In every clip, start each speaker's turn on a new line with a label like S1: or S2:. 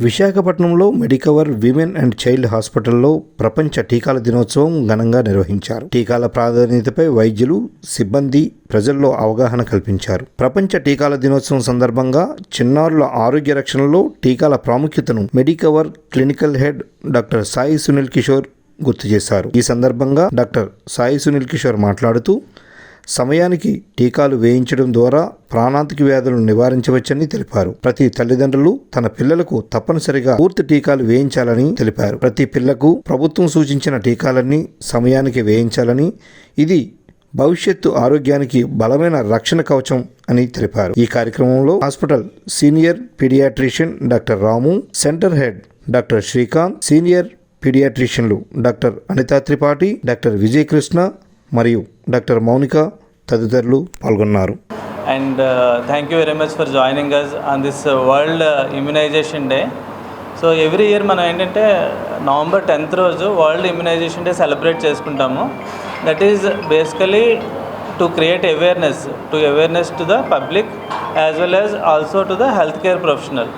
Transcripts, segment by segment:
S1: విశాఖపట్నంలో Medicover women and child హాస్పిటల్లో ప్రపంచ టీకాల దినోత్సవం ఘనంగా నిర్వహించారు. టీకాల ప్రాధాన్యతపై వైద్యులు, సిబ్బంది ప్రజల్లో అవగాహన కల్పించారు. ప్రపంచ టీకాల దినోత్సవం సందర్భంగా చిన్నారుల ఆరోగ్య రక్షణలో టీకాల ప్రాముఖ్యతను Medicover clinical head doctor Sai Sunil Kishore గుర్తు చేశారు. ఈ సందర్భంగా డాక్టర్ సాయి సునీల్ కిషోర్ మాట్లాడుతూ, సమయానికి టీకాలు వేయించడం ద్వారా ప్రాణాంతక వ్యాధులను నివారించవచ్చని తెలిపారు. ప్రతి తల్లిదండ్రులు తన పిల్లలకు తప్పనిసరిగా పూర్తి టీకాలు వేయించాలని తెలిపారు. ప్రతి పిల్లకు ప్రభుత్వం సూచించిన టీకాలన్నీ సమయానికి వేయించాలని, ఇది భవిష్యత్తు ఆరోగ్యానికి బలమైన రక్షణ కవచం అని తెలిపారు. ఈ కార్యక్రమంలో hospital senior paediatrician doctor Ramu, centre head doctor Srikanth, senior పీడియాట్రిషియన్లు డాక్టర్ అనితా త్రిపాఠి, డాక్టర్ విజయ్ కృష్ణ మరియు డాక్టర్ మౌనిక తదితరులు పాల్గొన్నారు.
S2: And thank you very much for joining us on this World Immunization Day. So every year మనం ఏంటంటే November 10th రోజు వరల్డ్ ఇమ్యునైజేషన్ డే సెలబ్రేట్ చేసుకుంటాము. That is basically to create awareness to the public as well as also to the health care professional.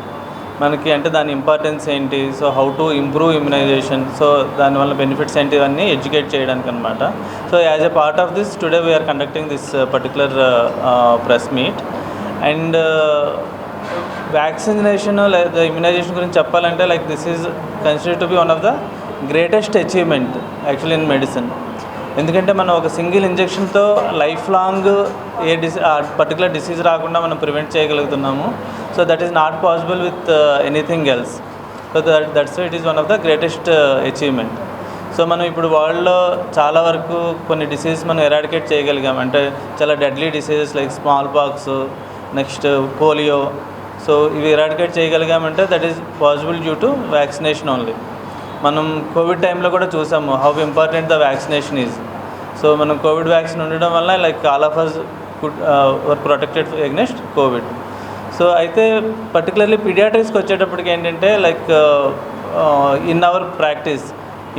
S2: మనకి అంటే దాని importance ఏంటి, so how to improve immunization, so దానివల్ల benefits ఏంటి, ఇవన్నీ educate చేయడానికి అనమాట. So as a part of this today we are conducting this particular press meet. And vaccination లేదా ఇమ్యునైజేషన్ గురించి చెప్పాలంటే this is considered to be one of the greatest achievement actually in medicine. ఎందుకంటే మనం ఒక సింగిల్ ఇంజెక్షన్తో life long particular disease రాకుండా మనం prevent చేయగలుగుతున్నాము. So that is not possible with anything else. So that's it is one of the greatest achievement. So మనం ఇప్పుడు వరల్డ్లో చాలా వరకు కొన్ని డిసీజెస్ మనం ఎరాడికేట్ చేయగలిగాం. అంటే చాలా deadly diseases like smallpox, next polio. So ఇవి ఎరాడికేట్ చేయగలిగామంటే that is possible due to vaccination only. మనం కోవిడ్ టైంలో కూడా చూసాము how important the vaccination is. So మనం కోవిడ్ వ్యాక్సిన్ ఉండడం వల్ల all of us were protected against Covid. So అయితే పర్టికులర్లీ పీడియాట్రిక్స్కి వచ్చేటప్పటికి ఏంటంటే in our practice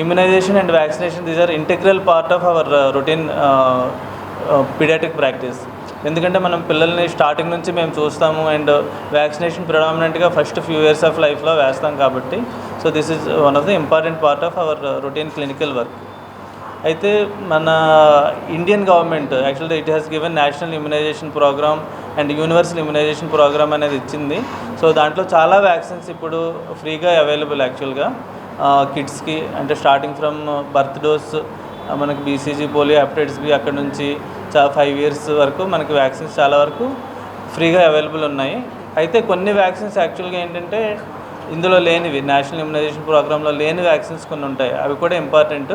S2: immunisation and vaccination these are integral part of our routine paediatric practice. ఎందుకంటే మనం పిల్లల్ని స్టార్టింగ్ నుంచి మేము చూస్తాము అండ్ వ్యాక్సినేషన్ ప్రిడామినెంట్గా ఫస్ట్ ఫ్యూ ఇయర్స్ ఆఫ్ లైఫ్లో వేస్తాం కాబట్టి so this is one of the important part of our routine clinical work. అయితే మన ఇండియన్ గవర్నమెంట్ యాక్చువల్గా it has given national immunisation programme and universal immunisation programme అనేది ఇచ్చింది. So దాంట్లో చాలా వ్యాక్సిన్స్ ఇప్పుడు ఫ్రీగా అవైలబుల్ యాక్చువల్గా కిడ్స్కి. అంటే స్టార్టింగ్ ఫ్రమ్ బర్త్ డోస్ మనకి బీసీజీ, పోలియో, హెపటైటిస్ బి అక్కడ నుంచి 5 years వరకు మనకి వ్యాక్సిన్స్ చాలా వరకు ఫ్రీగా అవైలబుల్ ఉన్నాయి. అయితే కొన్ని వ్యాక్సిన్స్ యాక్చువల్గా ఏంటంటే ఇందులో లేనివి, నేషనల్ ఇమ్యునైజేషన్ ప్రోగ్రాంలో లేని వ్యాక్సిన్స్ కొన్ని ఉంటాయి, అవి కూడా ఇంపార్టెంట్.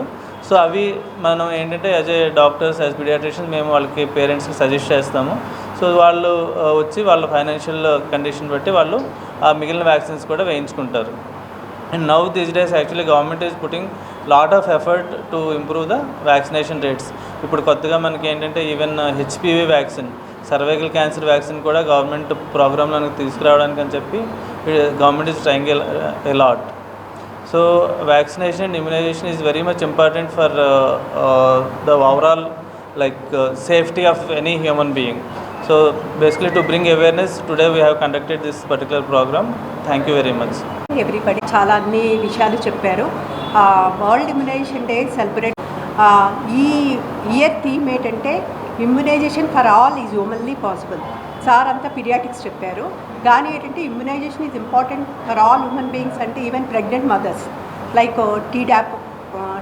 S2: సో అవి మనం ఏంటంటే as a doctors, as paediatricians మేము వాళ్ళకి పేరెంట్స్కి సజెస్ట్ చేస్తాము. సో వాళ్ళు వచ్చి వాళ్ళ ఫైనాన్షియల్ కండిషన్ బట్టి వాళ్ళు ఆ మిగిలిన వ్యాక్సిన్స్ కూడా వేయించుకుంటారు. And now these days actually government is putting lot of effort to improve the vaccination rates. ఇప్పుడు కొత్తగా మనకి ఏంటంటే even HPV vaccine, cervical cancer vaccine కూడా గవర్నమెంట్ ప్రోగ్రాంలోకి తీసుకురావడానికి అని చెప్పి government is trying a lot. So vaccination and immunization is very much important for the overall safety of any human being. So basically to bring awareness, today we have conducted this particular program. Thank you very much.
S3: Everybody చాలా అన్ని విషయాలు చెప్పారు. World immunisation day celebrate ఈ year theme ఏంటంటే immunisation for all is only possible. Sir అంతా paediatrics చెప్పారు, కానీ ఏంటంటే immunisation is important for all human beings. అంటే even pregnant mothers like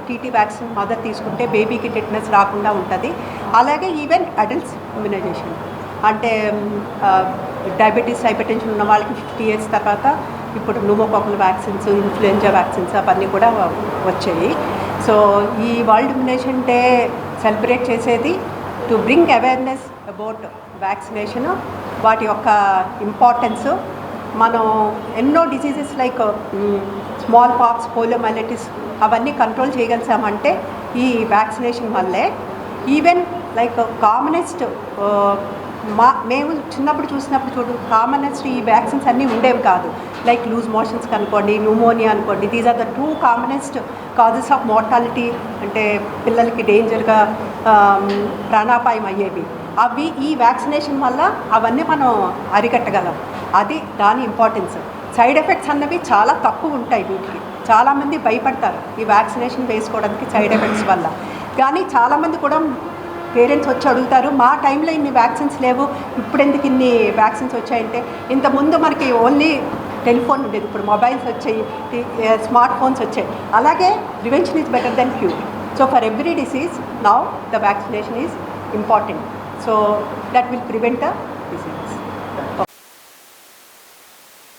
S3: TT vaccine mother తీసుకుంటే బేబీకి టెటనస్ రాకుండా ఉంటుంది. అలాగే ఈవెన్ అడల్ట్స్ ఇమ్యునైజేషన్ అంటే డయాబెటీస్, హైపర్టెన్షన్ ఉన్న వాళ్ళకి 50 years తర్వాత ఇప్పుడు న్యూమోకాకల్ వ్యాక్సిన్స్, ఇన్ఫ్లుయెంజా వ్యాక్సిన్స్ అవన్నీ కూడా వచ్చాయి. సో ఈ వరల్డ్ ఇమ్యునైజేషన్ డే సెలబ్రేట్ చేసేది to bring awareness about vaccination, వాటి యొక్క ఇంపార్టెన్స్. మనం ఎన్నో డిసీజెస్ లైక్ స్మాల్ పాక్స్, పోలియోమైలైటిస్ అవన్నీ కంట్రోల్ చేయగలిసామంటే ఈ వ్యాక్సినేషన్ వల్లే. ఈవెన్ కామనెస్ట్ మేము చిన్నప్పుడు చూసినప్పుడు కామనెస్ట్ ఈ వ్యాక్సిన్స్ అన్నీ ఉండేవి కాదు. లైక్ లూజ్ మోషన్స్ అనుకోండి, న్యూమోనియా అనుకోండి, these are the 2 commonest causes of mortality. అంటే పిల్లలకి డేంజర్గా ప్రాణాపాయం అయ్యేవి. అవి ఈ వ్యాక్సినేషన్ వల్ల అవన్నీ మనం అరికట్టగలం. అది దాని ఇంపార్టెన్స్. సైడ్ ఎఫెక్ట్స్ అన్నవి చాలా తక్కువ ఉంటాయి వీటికి. చాలామంది భయపడతారు ఈ వ్యాక్సినేషన్ వేసుకోవడానికి సైడ్ ఎఫెక్ట్స్ వల్ల. కానీ చాలామంది కూడా పేరెంట్స్ వచ్చి అడుగుతారు, మా టైంలో ఇన్ని వ్యాక్సిన్స్ లేవు, ఇప్పుడు ఎందుకు ఇన్ని వ్యాక్సిన్స్ వచ్చాయంటే, ఇంతకుముందు మనకి ఓన్లీ టెలిఫోన్ ఉండేది, ఇప్పుడు మొబైల్స్ వచ్చాయి, స్మార్ట్ ఫోన్స్ వచ్చాయి. అలాగే prevention is better than cure. So for every disease now the vaccination is important. So that will prevent the disease.